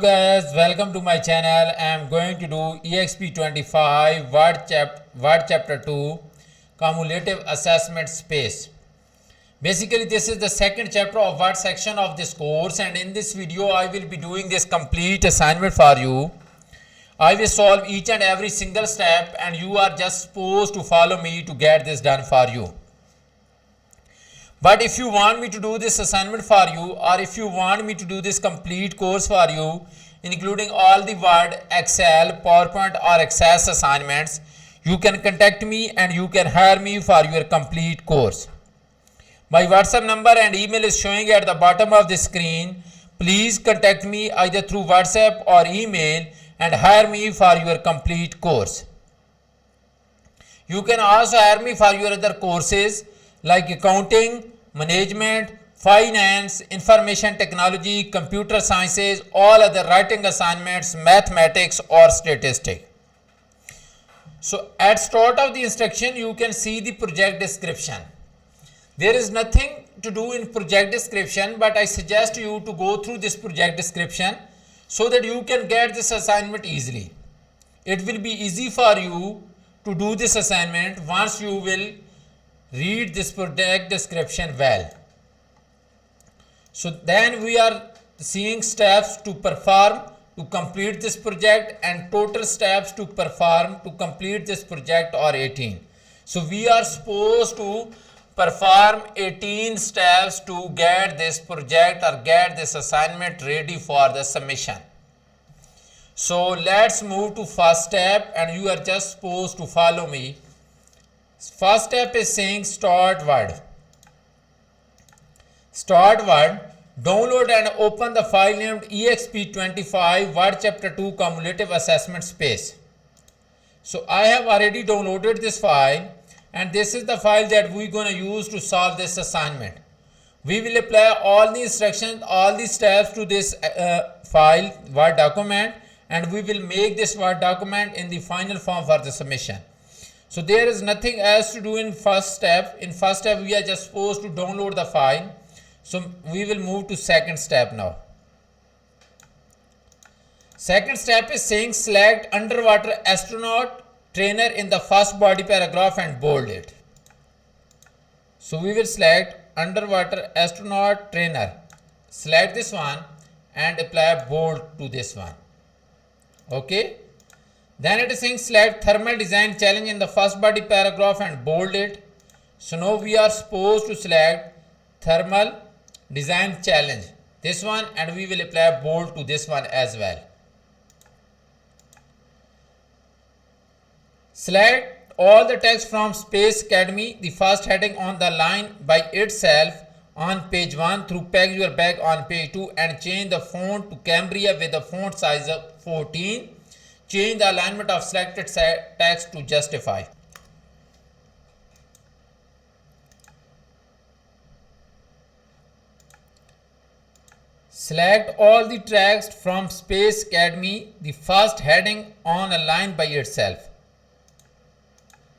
Guys, welcome to my channel. I am going to do Exp25 Word chapter 2 Cumulative Assessment Space. Basically, this is the second chapter of Word section of this course, and in this video I will be doing this complete assignment for you. I will solve each and every single step and you are just supposed to follow me to get this done for you. But if you want me to do this assignment for you, or if you want me to do this complete course for you, including all the Word, Excel, PowerPoint or Access assignments, you can contact me and you can hire me for your complete course. My WhatsApp number and email is showing at the bottom of the screen. Please contact me either through WhatsApp or email and hire me for your complete course. You can also hire me for your other courses like accounting, management, finance, information technology, computer sciences, all other writing assignments, mathematics or statistics. So at start of the instruction, you can see the project description. There is nothing to do in project description, but I suggest you to go through this project description so that you can get this assignment easily. It will be easy for you to do this assignment once you will read this project description well. So then we are seeing steps to perform to complete this project, and total steps to perform to complete this project are 18. So we are supposed to perform 18 steps to get this project or get this assignment ready for the submission. So let's move to first step and you are just supposed to follow me. First step is saying start Word. Start Word. Download and open the file named Exp25 Word chapter 2 Cumulative Assessment Space. So I have already downloaded this file and this is the file that we're going to use to solve this assignment. We will apply all the instructions, all the steps to this file Word document, and we will make this Word document in the final form for the submission. So there is nothing else to do in first step. In first step, we are just supposed to download the file. So we will move to second step now. Second step is saying select Underwater Astronaut Trainer in the first body paragraph and bold it. So we will select Underwater Astronaut Trainer. Select this one and apply bold to this one. Okay. Then it is saying select thermal design challenge in the first body paragraph and bold it. So now we are supposed to select thermal design challenge, this one, and we will apply bold to this one as well. Select all the text from Space Academy, the first heading on the line by itself on page 1 through peg your bag on page 2 and change the font to Cambria with the font size of 14. Change the alignment of selected text to justify. Select all the text from Space Academy, the first heading on a line by itself.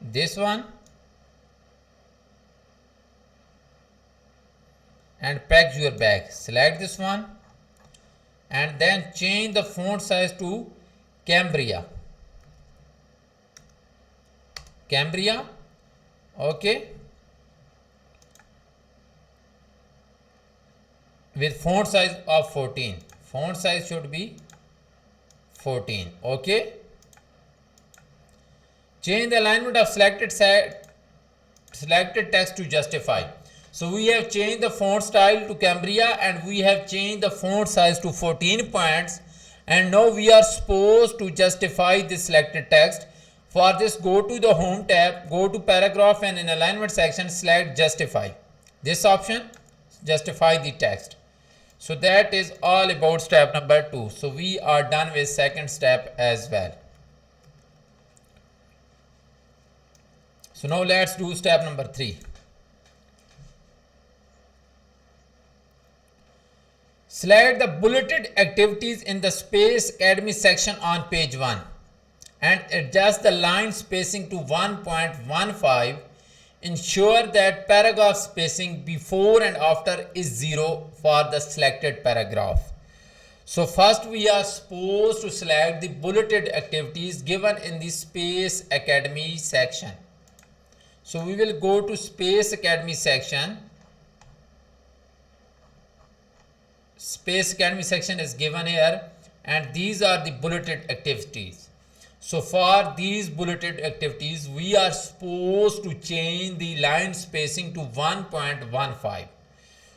This one. And peg your bag. Select this one. And then change the font size to Cambria. Cambria. Okay. With font size of 14. Font size should be 14. Okay. Change the alignment of selected text to justify. So we have changed the font style to Cambria and we have changed the font size to 14 points. And now we are supposed to justify this selected text. For this, go to the home tab, go to paragraph and in alignment section select justify. This option, justify the text. So that is all about step number 2. So we are done with second step as well. So now let's do step number 3. Select the bulleted activities in the Space Academy section on page 1 and adjust the line spacing to 1.15. Ensure that paragraph spacing before and after is 0 for the selected paragraph. So first we are supposed to select the bulleted activities given in the Space Academy section. So we will go to Space Academy section. Space Academy section is given here, and these are the bulleted activities. So for these bulleted activities, we are supposed to change the line spacing to 1.15.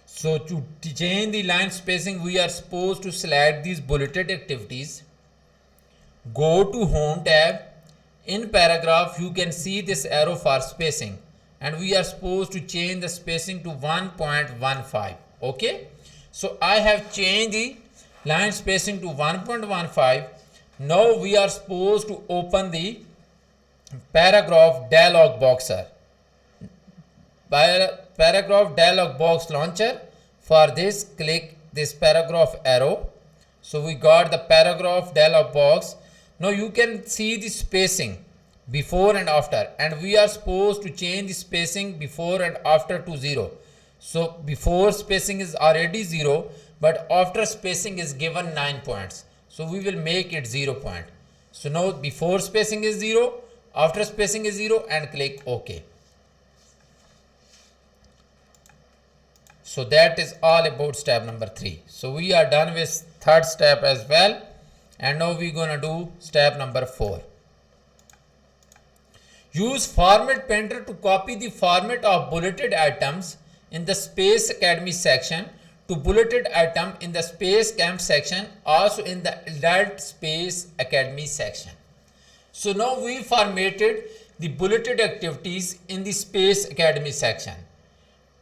So to change the line spacing, we are supposed to select these bulleted activities. Go to Home tab. In paragraph, you can see this arrow for spacing, and we are supposed to change the spacing to 1.15. Okay. So I have changed the line spacing to 1.15. Now we are supposed to open the paragraph dialog boxer. Paragraph dialog box launcher. For this, click this paragraph arrow. So we got the paragraph dialog box. Now you can see the spacing before and after, and we are supposed to change the spacing before and after to 0. So before spacing is already 0, but after spacing is given 9 points. So we will make it 0 point. So now before spacing is 0, after spacing is 0, and click OK. So that is all about step number 3. So we are done with third step as well. And now we're going to do step number 4. Use format painter to copy the format of bulleted items in the Space Academy section to bulleted item in the Space Camp section, also in the Adult Space Academy section. So now we formatted the bulleted activities in the Space Academy section.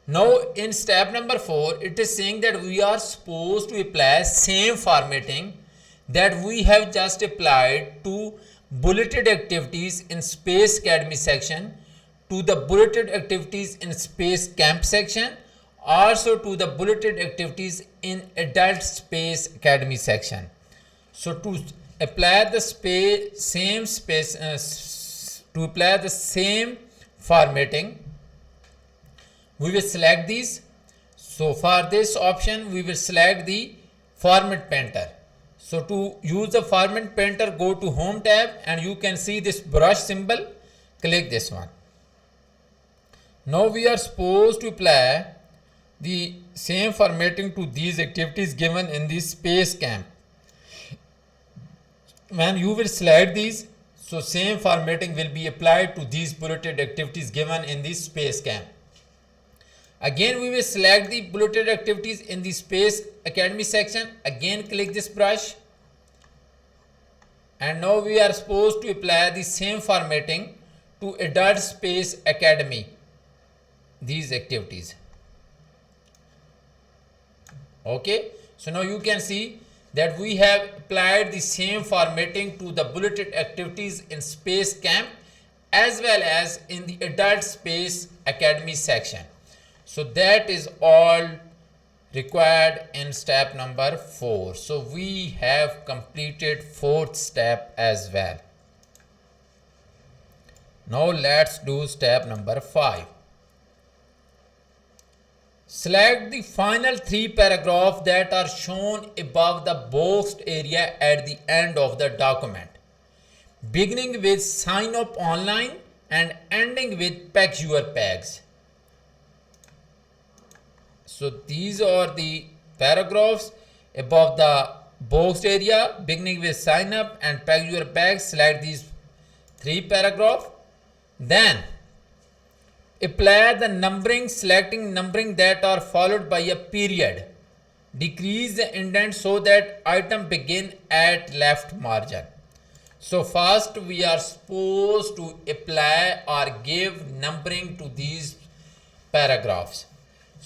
Now in step number 4, it is saying that we are supposed to apply same formatting that we have just applied to bulleted activities in Space Academy section, to the bulleted activities in Space Camp section, also to the bulleted activities in Adult Space Academy section. So to apply the same formatting, we will select these. So for this option, we will select the format painter. So to use the format painter, go to Home tab, and you can see this brush symbol. Click this one. Now we are supposed to apply the same formatting to these activities given in the Space Camp. When you will select these, so same formatting will be applied to these bulleted activities given in the Space Camp. Again, we will select the bulleted activities in the Space Academy section. Again, click this brush. And now we are supposed to apply the same formatting to Adult Space Academy, these activities. Okay. So now you can see that we have applied the same formatting to the bulleted activities in Space Camp as well as in the Adult Space Academy section. So that is all required in step number 4. So we have completed 4th step as well. Now let's do step number 5. Select the final 3 paragraphs that are shown above the boxed area at the end of the document, beginning with sign up online and ending with pack your bags. So these are the paragraphs above the boxed area, beginning with sign up and pack your bags. Select these 3 paragraphs. Then apply the numbering, selecting numbering that are followed by a period. Decrease the indent so that item begin at left margin. So first we are supposed to apply or give numbering to these paragraphs.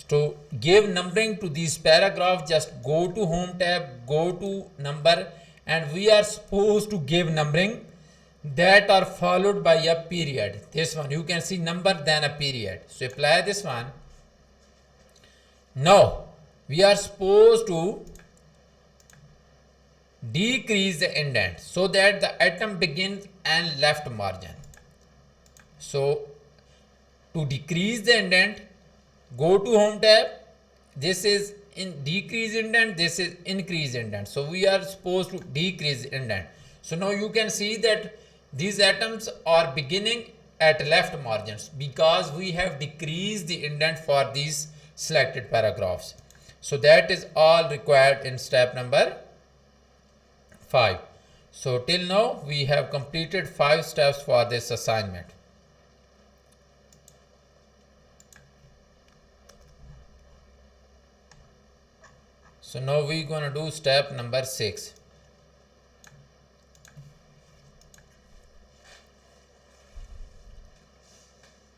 To give numbering to these paragraphs, just go to Home tab, go to number, and we are supposed to give numbering that are followed by a period. This one you can see number then a period. So apply this one. Now we are supposed to decrease the indent so that the item begins and left margin. So to decrease the indent, go to Home tab. This is in decrease indent, this is increase indent. So we are supposed to decrease indent. So now you can see that these atoms are beginning at left margins because we have decreased the indent for these selected paragraphs. So that is all required in step number 5. So till now we have completed 5 steps for this assignment. So now we're going to do step number 6.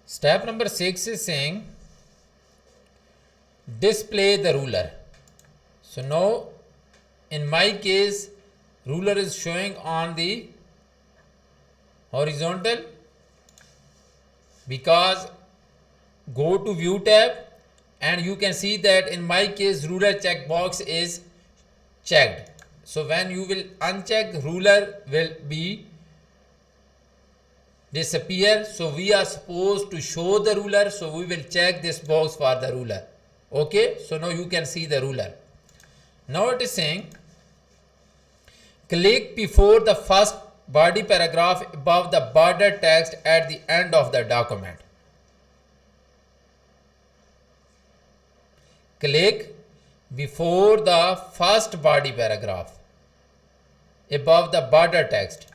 Step number 6 is saying display the ruler. So now in my case ruler is showing on the horizontal because go to view tab and you can see that in my case ruler checkbox is checked. So when you will uncheck, ruler will be disappear. So we are supposed to show the ruler, so we will check this box for the ruler. Okay, so now you can see the ruler. Now it is saying click before the first body paragraph above the border text at the end of the document. Click before the first body paragraph above the border text.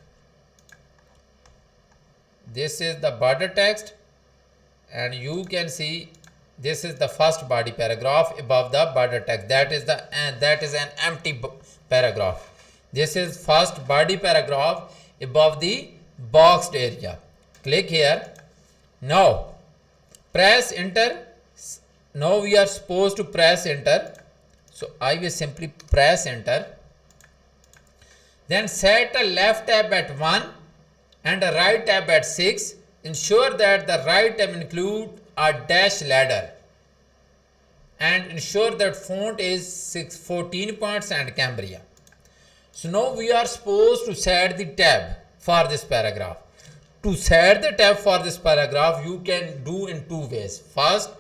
This is the border text and you can see this is the first body paragraph above the border text. That is an empty paragraph. This is first body paragraph above the boxed area. Click here. Now press enter. Now we are supposed to press enter. So I will simply press enter. Then set a left tab at 1 and a right tab at 6. Ensure that the right tab include a dash ladder and ensure that font is 14 points and Cambria. So now we are supposed to set the tab for this paragraph. To set the tab for this paragraph you can do in 2 ways. First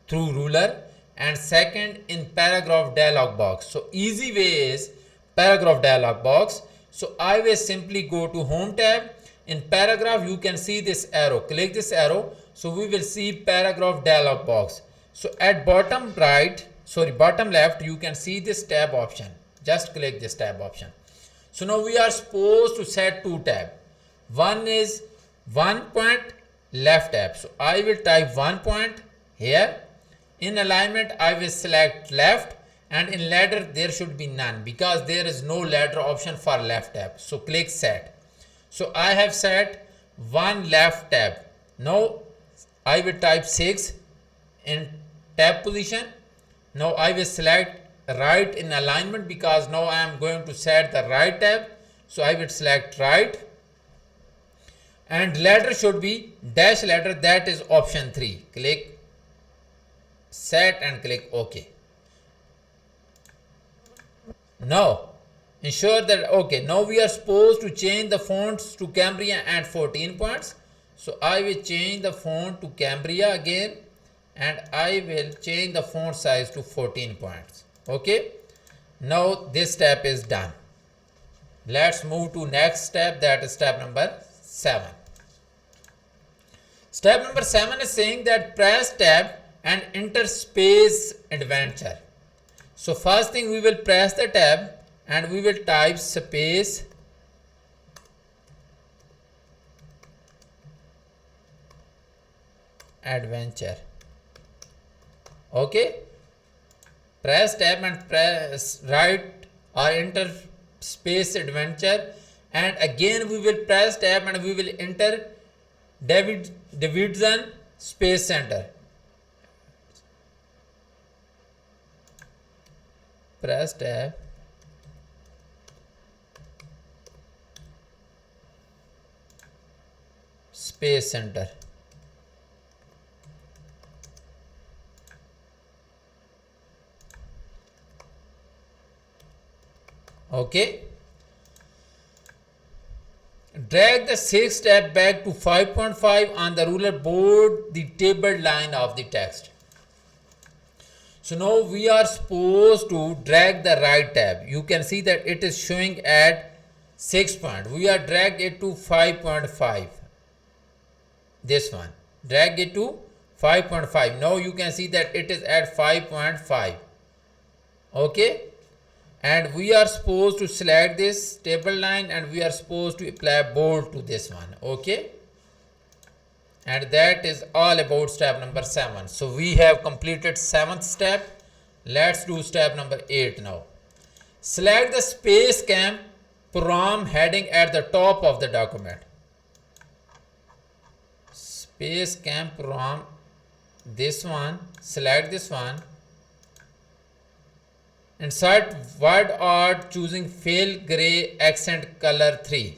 through ruler and second in paragraph dialog box. So easy way is paragraph dialog box. So I will simply go to home tab. In paragraph you can see this arrow. Click this arrow. So we will see paragraph dialog box. So at bottom left you can see this tab option. Just click this tab option. So now we are supposed to set 2 tab. One is 1 point left tab. So I will type 1 point here. In alignment I will select left and in ladder there should be none because there is no ladder option for left tab. So click set. So I have set 1 left tab. Now I will type 6 in tab position. Now I will select right in alignment because now I am going to set the right tab. So I will select right and ladder should be dash ladder, that is option 3. Click set and click OK. Now ensure that OK. Now we are supposed to change the fonts to Cambria and 14 points. So I will change the font to Cambria again and I will change the font size to 14 points. Okay. Now this step is done. Let's move to next step, that is step number 7. Step number 7 is saying that press tab and enter space adventure. So first thing we will press the tab and we will type space adventure. Okay. Press tab and press right or enter space adventure and again we will press tab and we will enter division space center. Press tab space center. Okay. Drag the 6th step back to 5.5 on the ruler, board the tabled line of the text. So now we are supposed to drag the right tab. You can see that it is showing at 6 point. We are drag it to 5.5. This one. Drag it to 5.5. Now you can see that it is at 5.5. Okay. And we are supposed to select this table line and we are supposed to apply bold to this one. Okay. And that is all about step number 7. So we have completed 7th step. Let's do step number 8 now. Select the space camp prom heading at the top of the document. Space camp prom, this one, select this one. Insert word art choosing fill gray accent color 3.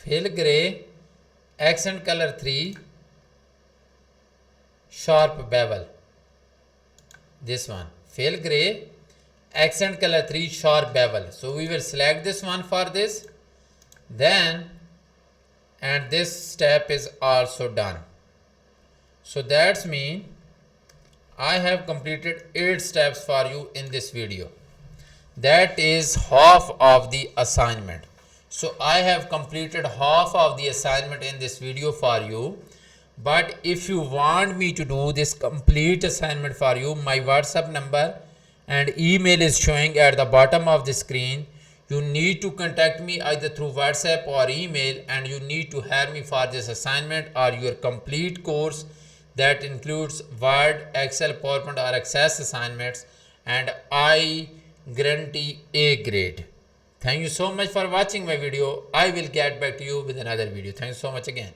Fill gray, accent color 3, sharp bevel. This one, fill gray, accent color 3, sharp bevel. So we will select this one for this. Then, and this step is also done. So that's mean I have completed 8 steps for you in this video. That is half of the assignment. So I have completed half of the assignment in this video for you. But if you want me to do this complete assignment for you, my WhatsApp number and email is showing at the bottom of the screen. You need to contact me either through WhatsApp or email, and you need to hire me for this assignment or your complete course that includes Word, Excel, PowerPoint or Access assignments, and I guarantee A grade. Thank you so much for watching my video. I will get back to you with another video. Thanks so much again.